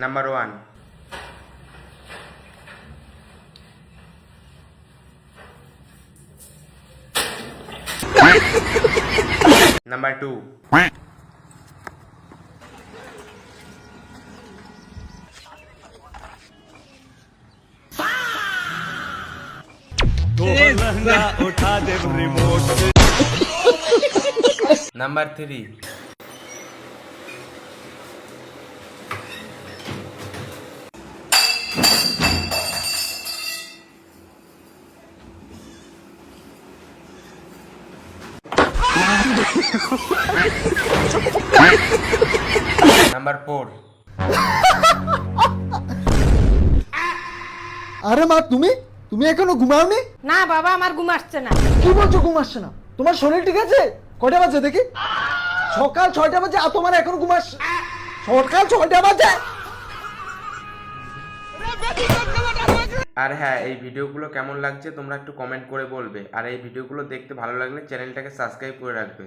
Number 1, number 2, उठा दे remote से। Number 3, number 4, আরে মা, তুমি তুমি এখনো ঘুমাওনি? না বাবা, আমার ঘুম আসছে না। কি বলছো ঘুম আসছে না? তোমার শরীর ঠিক আছে? কয়টা বাজে দেখি? সকাল 6টা বাজে আর তোমার এখনো ঘুম আসছে? সকাল 6টা বাজে? আর হ্যাঁ, এই ভিডিওগুলো কেমন লাগছে তোমরা একটু কমেন্ট করে বলবে। আর এই ভিডিওগুলো দেখতে ভালো লাগলে চ্যানেলটাকে সাবস্ক্রাইব করে রাখবে।